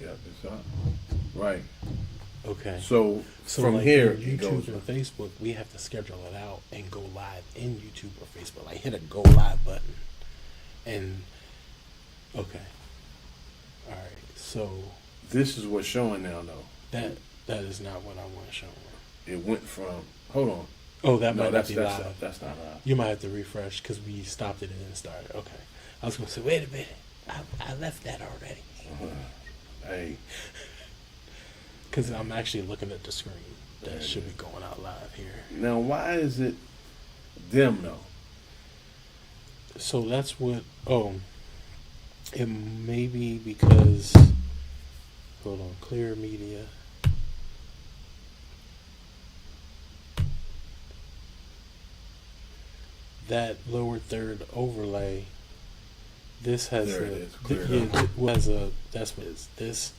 Yeah, it's up. Right. Okay. So So from like here, in it goes. YouTube and Facebook, we have to schedule it out and go live in YouTube or Facebook. Like hit a go live button. And okay. All right. So This is what's showing now, though. that is not what I want to show. It went from. Hold on. Oh, that No, might not be that's live. not, that's not live. You might have to refresh because we stopped it and then started. Okay. I was gonna say, wait a minute. I left that already. Hey, Because I'm actually looking at the screen. There That it should is. be going out live here. now why is it dim though? So that's what. Oh, it may be because. Hold on. Clear media. That lower third overlay. This has There a. it is, cleared yeah, up. has a. That's what it is. This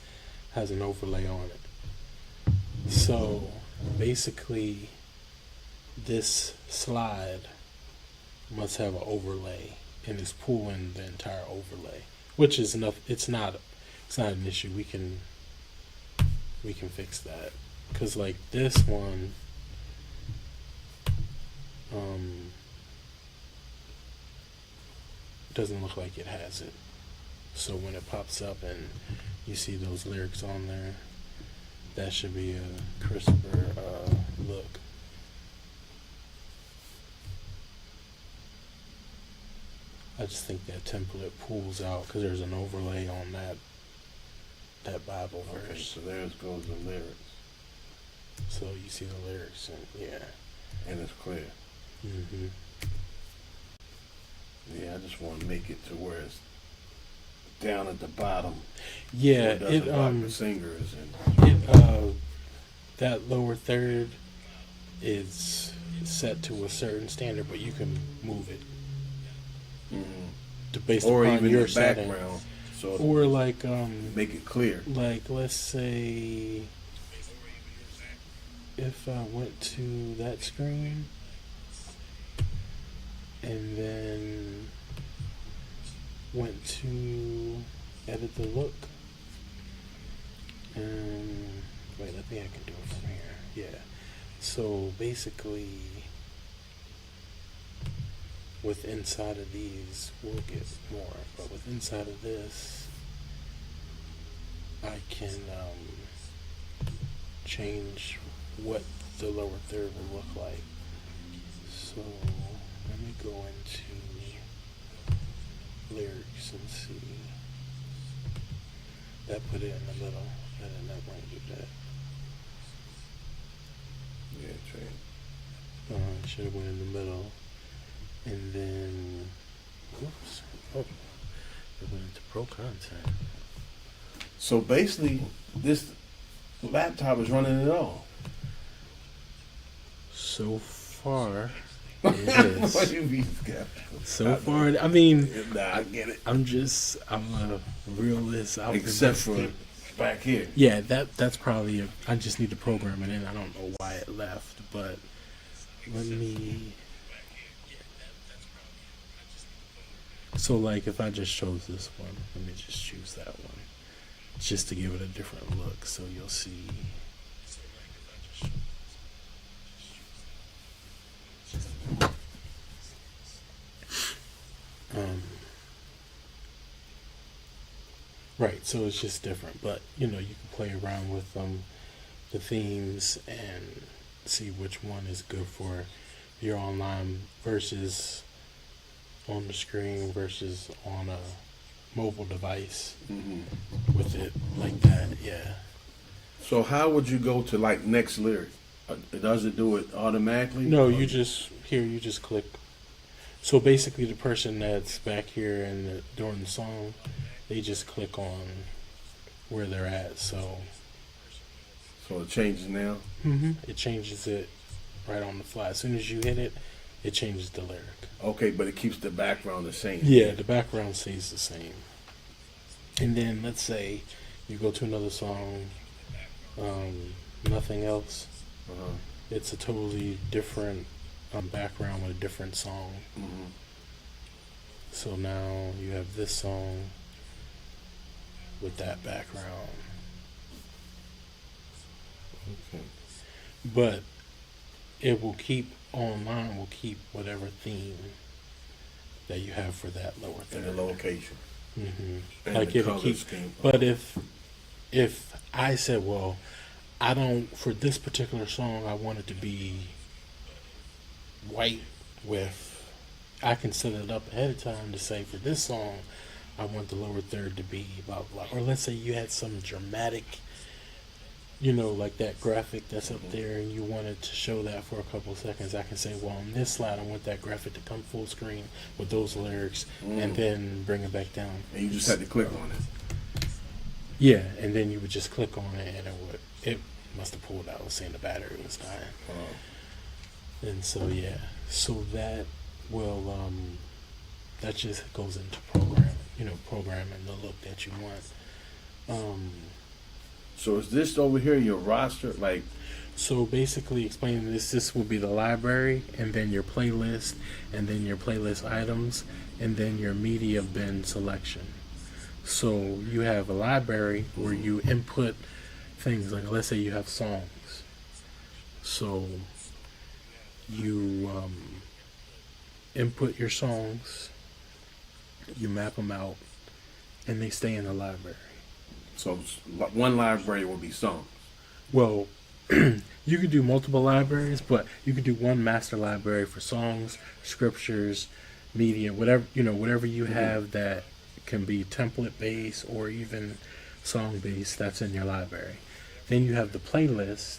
has an overlay on it. So basically, this slide must have an overlay and is pulling the entire overlay, which is enough. It's not. It's not an issue. We can. We can fix that because like this one. Doesn't look like it has it. So when it pops up and you see those lyrics on there, that should be a crisper look. I just think that template pulls out because there's an overlay on that Bible Okay, verse. so there goes the lyrics, So you see the lyrics and yeah. and it's clear. Mm-hmm. Yeah, I just want to make it to where it's down at the bottom. Yeah, so it it doesn't block the singers and. that lower third is set to a certain standard, but you can move it to based Or upon even your the setting. background, so Or like make it clear. like let's say if I went to that screen and then went to edit the look and wait, I think I can do it from here. Yeah. So basically with inside of these we'll get more, but with inside of this I can change what the lower third will look like. So let me go into lyrics and see. That put it in the middle. I did not want to do that. Yeah, Trey. It should have went in the middle. And then, oops. Oh, it went into pro content. So basically, this laptop is running it all. So far, What it do you mean, is. So far, I mean, Nah, I get it. I'm a realist. Except for back here. Yeah, that's probably I just need to program it in. I don't know why it left, but let me. So like if I just chose this one, let me just choose that one, just to give it a different look. So you'll see. Right, so it's just different, but you know you can play around with the themes and see which one is good for your online versus on the screen versus on a mobile device with it like that. Yeah. So how would you go to like next lyric? Does it do it automatically? No, Or- you just click. So basically, the person that's back here and during the song, they just click on where they're at. So So it changes now. it changes it right on the fly. As soon as you hit it, it changes the lyric. Okay, but it keeps the background the same. Yeah, the background stays the same. And then let's say you go to another song, Nothing Else. Uh-huh. It's a totally different background with a different song. So now you have this song with that background. Okay. But it will keep online, will keep whatever theme that you have for that lower And third. the location. hmm And Like the it'll color keep. scheme. But if I said, well, I don't, for this particular song, I want it to be white with, I can set it up ahead of time to say for this song, I want the lower third to be blah blah. Or let's say you had some dramatic, like that graphic that's up there, and you wanted to show that for a couple of seconds. I can say, well, on this slide, I want that graphic to come full screen with those lyrics, and then bring it back down. And you just had to click on it. Yeah, and then you would just click on it, and it must have pulled out, saying the battery was dying. And so so that will that just goes into programming the look that you want. So is this over here your roster? Like, So basically, explaining this will be the library, and then your playlist, and then your playlist items, and then your media bin selection. So you have a library where you input things like, let's say you have songs. So you input your songs, you map them out, and they stay in the library. so one library will be songs. Well, you could do multiple libraries, but you could do one master library for songs, scriptures, media, whatever you have that can be template based or even song based. That's in your library. Then you have the playlist.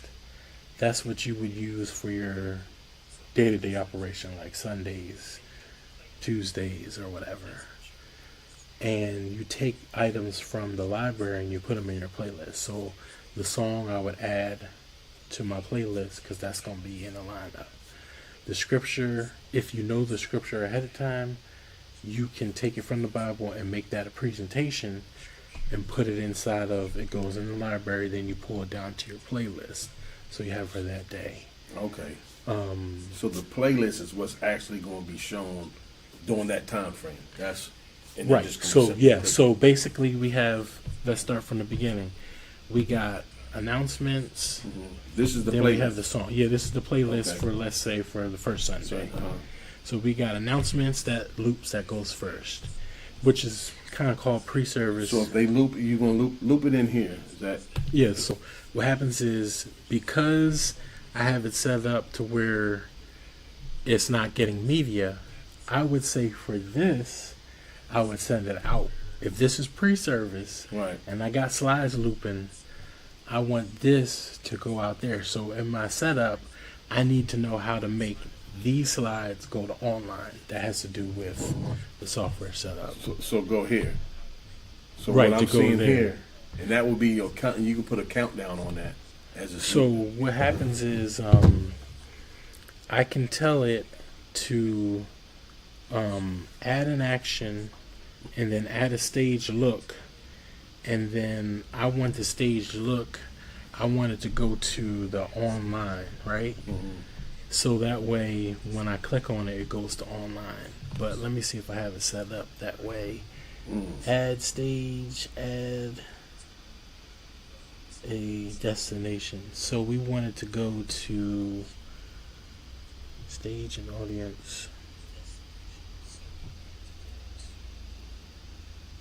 That's what you would use for your day-to-day operation, like Sundays, Tuesdays, or whatever. And you take items from the library and you put them in your playlist. So the song I would add to my playlist because that's going to be in the lineup. The scripture, if you know the scripture ahead of time, you can take it from the Bible and make that a presentation and put it inside of, it goes in the library, then you pull it down to your playlist. So you have for that day. Okay. So the playlist is what's actually going to be shown during that time frame. That's and then Right. just So gonna yeah. set- So basically, we have. Let's start from the beginning. We got announcements. This is the Then playlist. we have the song. Yeah, this is the playlist Okay. for, let's say, for the first Sunday. So, So we got announcements that loops that goes first, which is kind of called pre-service. so if they loop, you're gonna loop it in here. Is that Yeah, so what happens is, because I have it set up to where it's not getting media, I would say for this, I would send it out. If this is pre-service right? and I got slides looping, I want this to go out there. So in my setup, I need to know how to make these slides go to online. That has to do with the software setup. So go here. So Right, what to I'm go seeing there. here, and that will be your count. You can put a countdown on that as a So what happens is, I can tell it to add an action and then add a stage look, and then I want the stage look, I want it to go to the online, right? So that way when I click on it, it goes to online. But let me see if I have it set up that way. Add stage, add a destination. So we want it to go to stage and audience.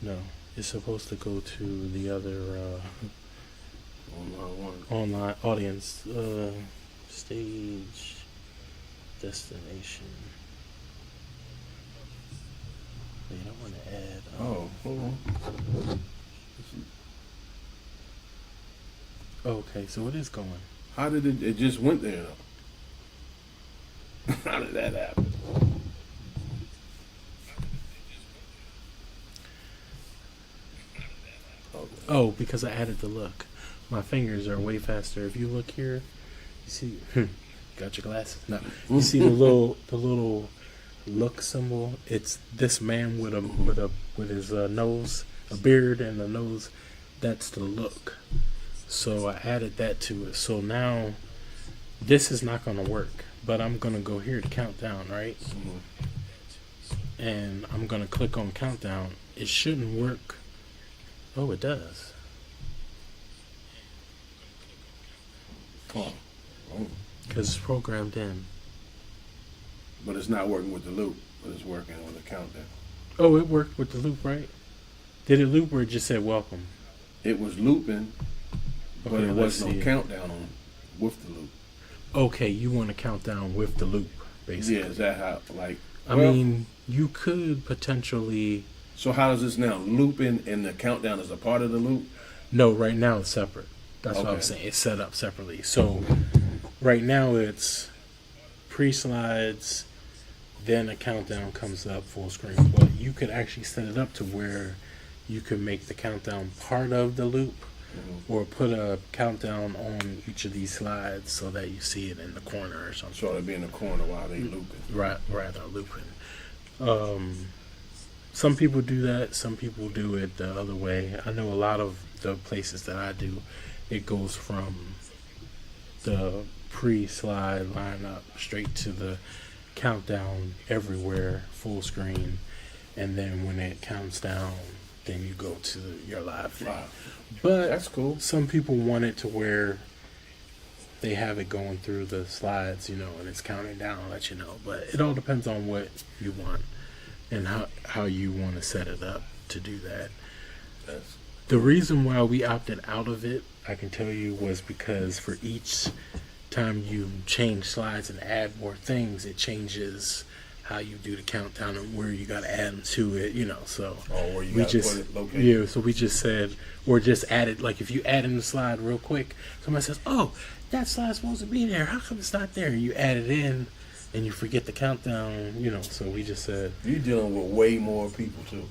No, it's supposed to go to the other online audience. Stage, destination. Wait, I want to add. Oh, hold on. Okay, so it is going. How did it? It just went there though. How did that happen? Oh, because I added the look. My fingers are way faster. If you look here, you see. Got your glasses? No. You see the little look symbol? It's this man with his nose, a beard and a nose. That's the look. So I added that to it. So now this is not going to work, but I'm going to go here to countdown, right? And I'm going to click on countdown. It shouldn't work Oh, it does. Oh. Because it's programmed in. But it's not working with the loop, but it's working with the countdown. Oh, it worked with the loop, right? Did it loop or it just said welcome? It was looping, but Okay, it let's was no see. countdown on with the loop. Okay, you want to count down with the loop, basically. Yeah, is that how, like... I mean, you could potentially... So how is this now? Looping and the countdown is a part of the loop? No, right now it's separate. That's what I'm Okay. saying. It's set up separately. So right now it's pre-slides, then a countdown comes up full screen. But you could actually set it up to where you could make the countdown part of the loop, or put a countdown on each of these slides so that you see it in the corner or something. So it'd be in the corner while they looping. Right, rather looping. Some people do that. Some people do it the other way. I know a lot of the places that I do, it goes from the pre-slide lineup straight to the countdown everywhere, full screen, and then when it counts down, then you go to your live feed. Wow. But That's cool. some people want it to where they have it going through the slides, and it's counting down, I'll let you know. But it all depends on what you want and how you want to set it up to do that. That's, The reason why we opted out of it, I can tell you, was because for each time you change slides and add more things, it changes how you do the countdown and where you got to add them to it, so where you we gotta just put it located. so we just said, or just added, like if you add in the slide real quick, somebody says, oh, that slide's supposed to be there, how come it's not there? And you add it in and you forget the countdown, so we just said, You're dealing with way more people too.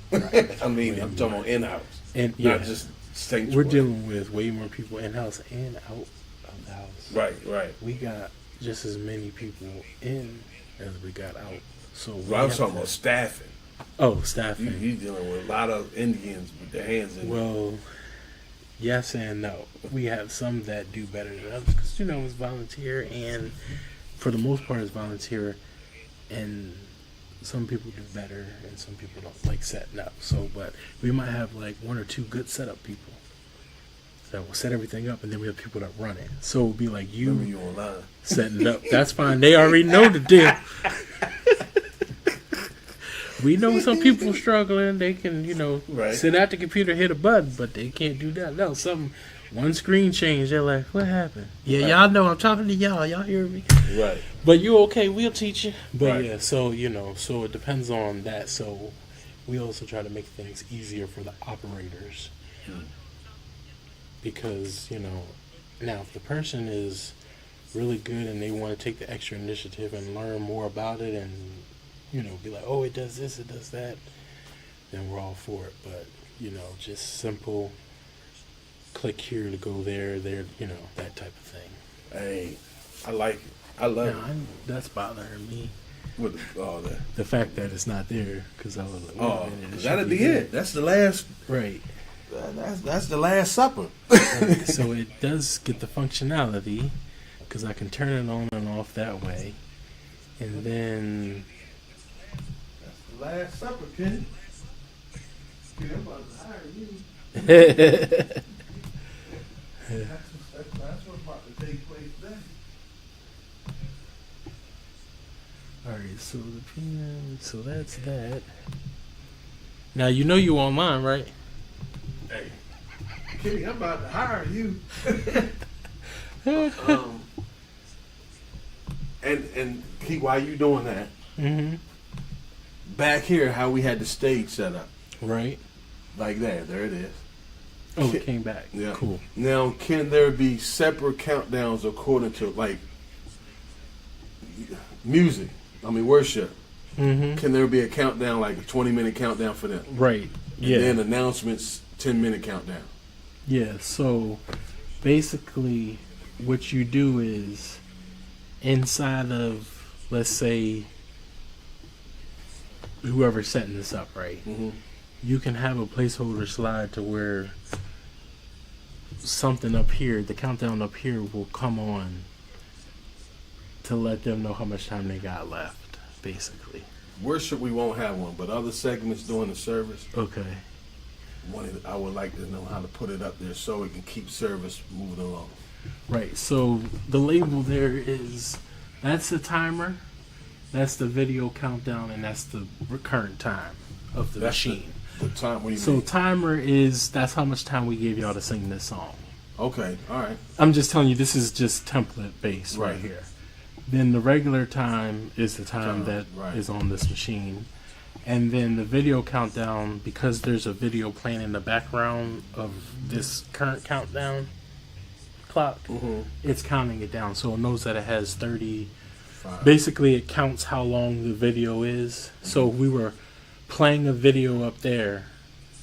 I mean, I'm talking about in-house, and not just sanctuary. we're dealing with way more people in-house and out of the house. Right. We got just as many people in as we got out. So Well, I was talking about staffing. Staffing. You're dealing with a lot of Indians with their hands in. Well, yes and no. We have some that do better than others because it's volunteer, and for the most part it's volunteer, and some people do better and some people don't like setting up. So, but we might have like one or two good setup people that will set everything up, and then we have people that run it. So it'll be like Remember you online. setting it up. That's fine. They already know the deal. We know some people struggling. They can, Right. sit at the computer, hit a button, but they can't do that. No, one screen change. They're like, what happened? Yeah, Right. Y'all know I'm talking to y'all. Y'all hear me? Right. But you okay? We'll teach you. But Right. yeah, so so it depends on that. So we also try to make things easier for the operators because now if the person is really good and they want to take the extra initiative and learn more about it and be like, oh, it does this, it does that, then we're all for it. But just simple click here to go there, that type of thing. Hey, I like it. I love it. That's bothering me. With all that. The fact that it's not there, because I was like, wait a minute, it should that'll be there. it. That's the last. Right. That's the last supper. So it does get the functionality, because I can turn it on and off that way. And then... That's the last supper, kid. Kid, I'm about to hire you. That's what's about to take place today. Alright, so the PM, so that's that. Now you online, right? Hey, Kitty, I'm about to hire you. And Key, while you doing that, Mm-hmm. back here, how we had the stage set up, Right. like that. There it is. Oh, it came back. Yeah. Cool. Now, can there be separate countdowns according to like music? I mean, worship. Mm-hmm. Can there be a countdown, like a 20-minute countdown for them? Right. Yeah. And then announcements, 10-minute countdown. Yeah, so basically what you do is inside of, let's say, whoever's setting this up, right? Mm-hmm. You can have a placeholder slide to where something up here, the countdown up here will come on to let them know how much time they got left, basically. Worship, we won't have one, but other segments during the service. Okay. I would like to know how to put it up there so it can keep service moving along. Right. So the label there is, that's the timer, that's the video countdown, and that's the current time of the machine. The time. What do you So mean? timer is, that's how much time we gave y'all to sing this song. Okay. All right. I'm just telling you, this is just template based right here. Then the regular time is the time that is on this machine. And then the video countdown, because there's a video playing in the background of this current countdown clock, it's counting it down. So it knows that it has 30. Basically, it counts how long the video is. So if we were playing a video up there,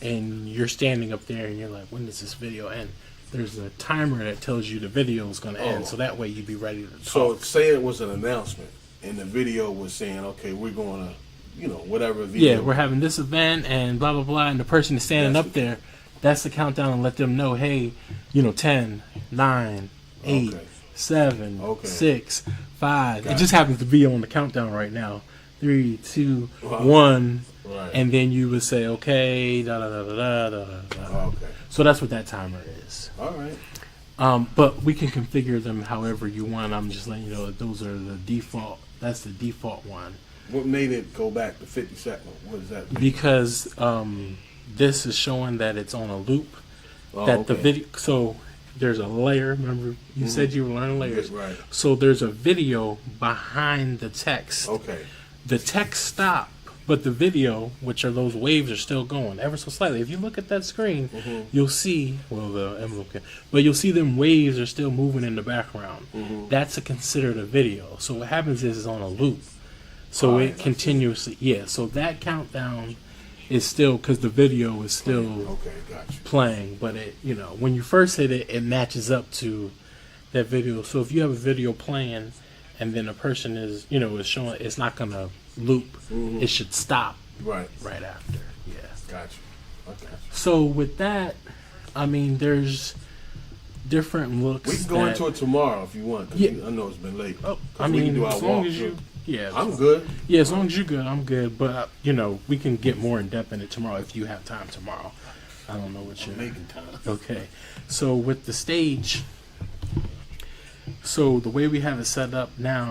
and you're standing up there, and you're like, when does this video end? There's a timer that tells you the video is going to end, so that way you'd be ready to talk. So say it was an announcement, and the video was saying, okay, we're going to, whatever video. Yeah, we're having this event, and blah, blah, blah, and the person is standing up there, that's the countdown, and let them know, hey, 10, 9, 8, 7, 6, 5. It just happens to be on the countdown right now. 3, 2, 1. Right. And then you would say, okay, da da da da da da da. Okay. So that's what that timer is. All right. But we can configure them however you want. I'm just letting you know that those are the default. That's the default one. What made it go back to 50 seconds? What does that mean? Because this is showing that it's on a loop. The video. So there's a layer. Remember, you said you were learning layers. Right. So there's a video behind the text. Okay. The text stopped, but the video, which are those waves, are still going ever so slightly. If you look at that screen, you'll see, the envelope, but you'll see them waves are still moving in the background. That's considered a video. So what happens is it's on a loop. So it continuously, so that countdown is still, because the video is still playing, but it, when you first hit it, it matches up to that video. So if you have a video playing, and then a person is, is showing, it's not going to loop. It should stop right after. Yeah. Gotcha. Okay. So with that, I mean, there's different looks. We can go into it tomorrow if you want. Yeah. I know it's been late. Oh, I mean, as long as you, I'm good. Yeah, as long as you're good, I'm good. But we can get more in depth in it tomorrow if you have time tomorrow. I don't know what you're making time. Okay. So with the stage. So the way we have it set up now